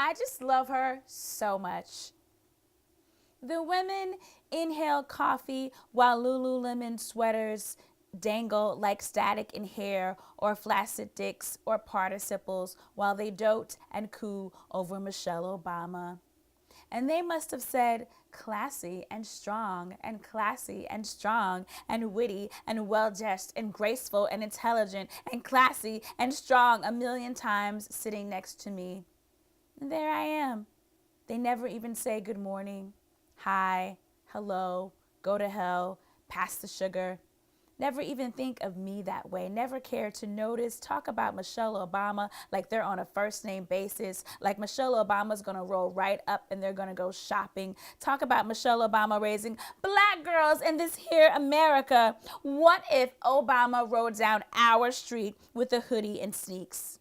I just love her so much. The women inhale coffee while Lululemon sweaters dangle like static in hair or flaccid dicks or participles while they dote and coo over Michelle Obama. And they must have said classy and strong and classy and strong and witty and well-dressed and graceful and intelligent and classy and strong a million times sitting next to me. And there I am. They never even say good morning, hi, hello, go to hell, pass the sugar. Never even think of me that way. Never care to notice. Talk about Michelle Obama like they're on a first name basis. Like Michelle Obama's gonna roll right up and they're gonna go shopping. Talk about Michelle Obama raising black girls in this here America. What if Obama rode down our street with a hoodie and sneaks?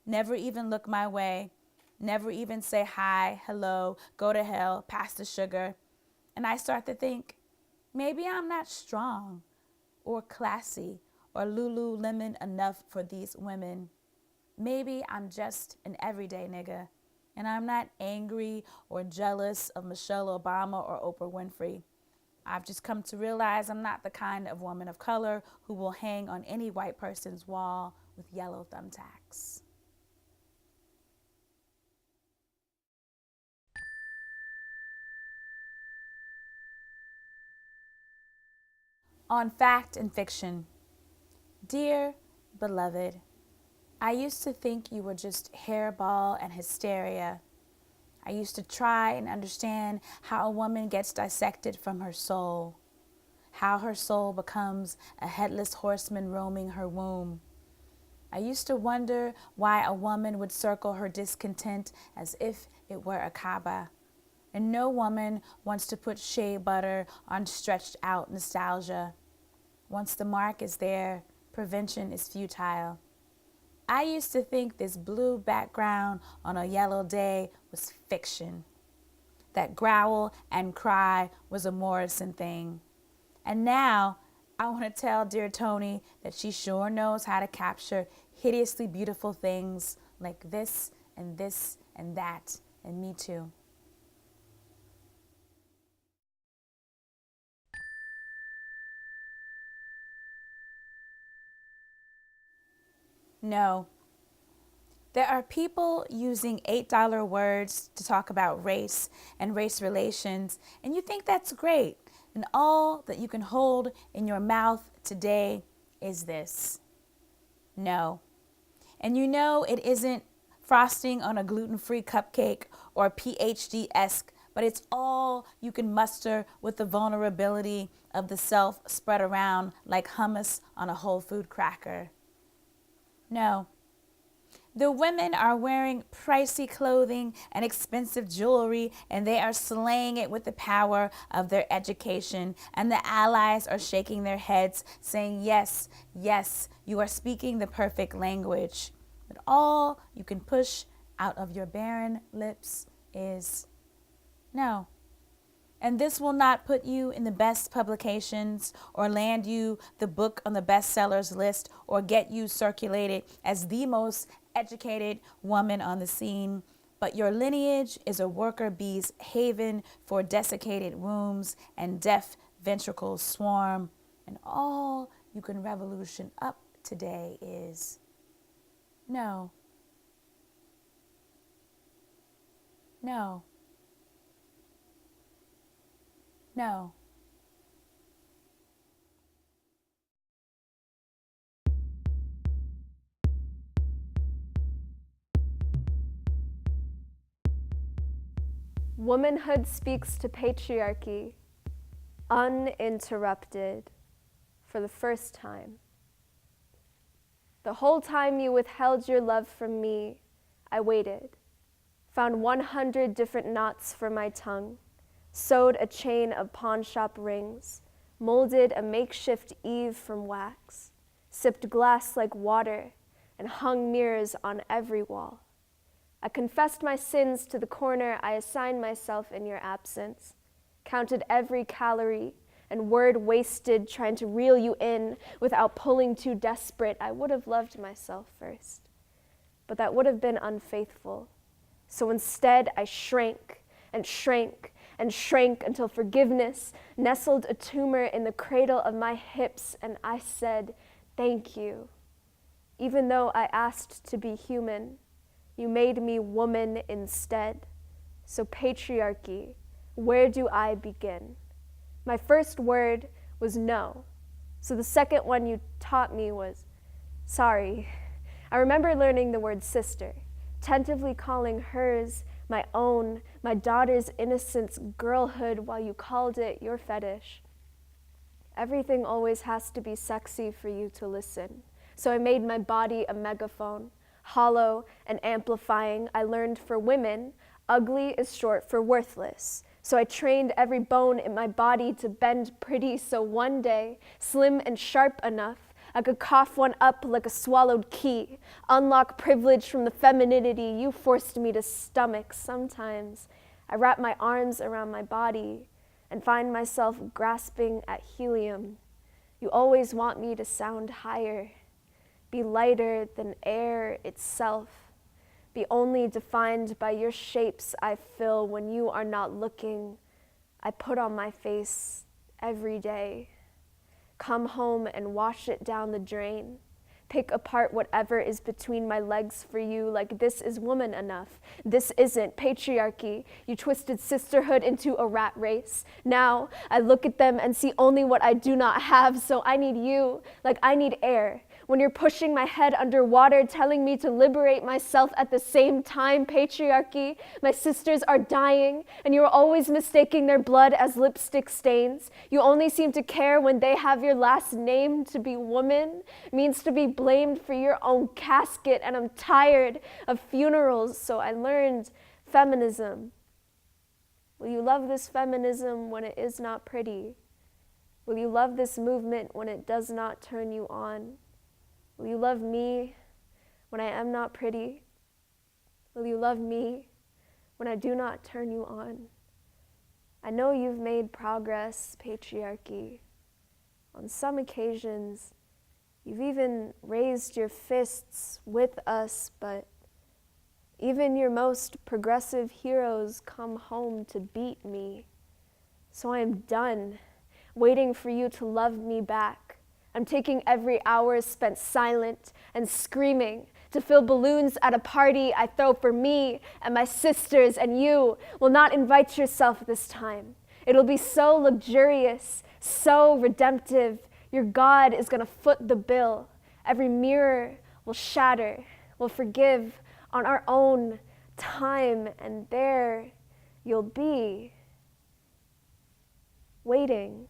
Never even look my way. Never even say hi, hello, go to hell, pass the sugar. And I start to think, maybe I'm not strong or classy or Lululemon enough for these women. Maybe I'm just an everyday nigga, and I'm not angry or jealous of Michelle Obama or Oprah Winfrey. I've just come to realize I'm not the kind of woman of color who will hang on any white person's wall with yellow thumbtacks. On fact and fiction. Dear beloved, I used to think you were just hairball and hysteria. I used to try and understand how a woman gets dissected from her soul, how her soul becomes a headless horseman roaming her womb. I used to wonder why a woman would circle her discontent as if it were a Kaaba. And no woman wants to put shea butter on stretched out nostalgia. Once the mark is there, prevention is futile. I used to think this blue background on a yellow day was fiction. That growl and cry was a Morrison thing. And now I want to tell dear Tony that she sure knows how to capture hideously beautiful things like this and that, and me too. No. There are people using $8 words to talk about race and race relations, and you think that's great. And all that you can hold in your mouth today is this. No. And you know it isn't frosting on a gluten-free cupcake or PhD-esque, but it's all you can muster with the vulnerability of the self spread around like hummus on a whole food cracker. No. The women are wearing pricey clothing and expensive jewelry, and they are slaying it with the power of their education. And the allies are shaking their heads, saying, yes, yes, you are speaking the perfect language. But all you can push out of your barren lips is no. And this will not put you in the best publications or land you the book on the bestsellers list or get you circulated as the most educated woman on the scene. But your lineage is a worker bee's haven for desiccated wombs and deaf ventricles swarm. And all you can revolution up today is no. No. No. Womanhood speaks to patriarchy, uninterrupted, for the first time. The whole time you withheld your love from me, I waited, found 100 different knots for my tongue, sewed a chain of pawnshop rings, molded a makeshift Eve from wax, sipped glass like water, and hung mirrors on every wall. I confessed my sins to the corner I assigned myself in your absence, counted every calorie and word wasted trying to reel you in without pulling too desperate. I would have loved myself first, but that would have been unfaithful. So instead, I shrank and shrank and shrank until forgiveness nestled a tumor in the cradle of my hips, and I said, thank you. Even though I asked to be human, you made me woman instead. So patriarchy, where do I begin? My first word was no. So the second one you taught me was sorry. I remember learning the word sister, tentatively calling hers my own, my daughter's innocence, girlhood, while you called it your fetish. Everything always has to be sexy for you to listen. So I made my body a megaphone, hollow and amplifying. I learned for women, ugly is short for worthless. So I trained every bone in my body to bend pretty, so one day, slim and sharp enough, I could cough one up like a swallowed key, unlock privilege from the femininity you forced me to stomach. Sometimes I wrap my arms around my body and find myself grasping at helium. You always want me to sound higher, be lighter than air itself, be only defined by your shapes I fill when you are not looking. I put on my face every day. Come home and wash it down the drain. Pick apart whatever is between my legs for you, like this is woman enough. This isn't patriarchy. You twisted sisterhood into a rat race. Now I look at them and see only what I do not have, so I need you like I need air. When you're pushing my head underwater, telling me to liberate myself at the same time, patriarchy, my sisters are dying, and you're always mistaking their blood as lipstick stains. You only seem to care when they have your last name. To be woman means to be blamed for your own casket, and I'm tired of funerals, so I learned feminism. Will you love this feminism when it is not pretty? Will you love this movement when it does not turn you on? Will you love me when I am not pretty? Will you love me when I do not turn you on? I know you've made progress, patriarchy. On some occasions, you've even raised your fists with us, but even your most progressive heroes come home to beat me. So I am done waiting for you to love me back. I'm taking every hour spent silent and screaming to fill balloons at a party I throw for me and my sisters, and you will not invite yourself this time. It'll be so luxurious, so redemptive. Your God is gonna foot the bill. Every mirror will shatter. We'll forgive on our own time, and there you'll be, waiting.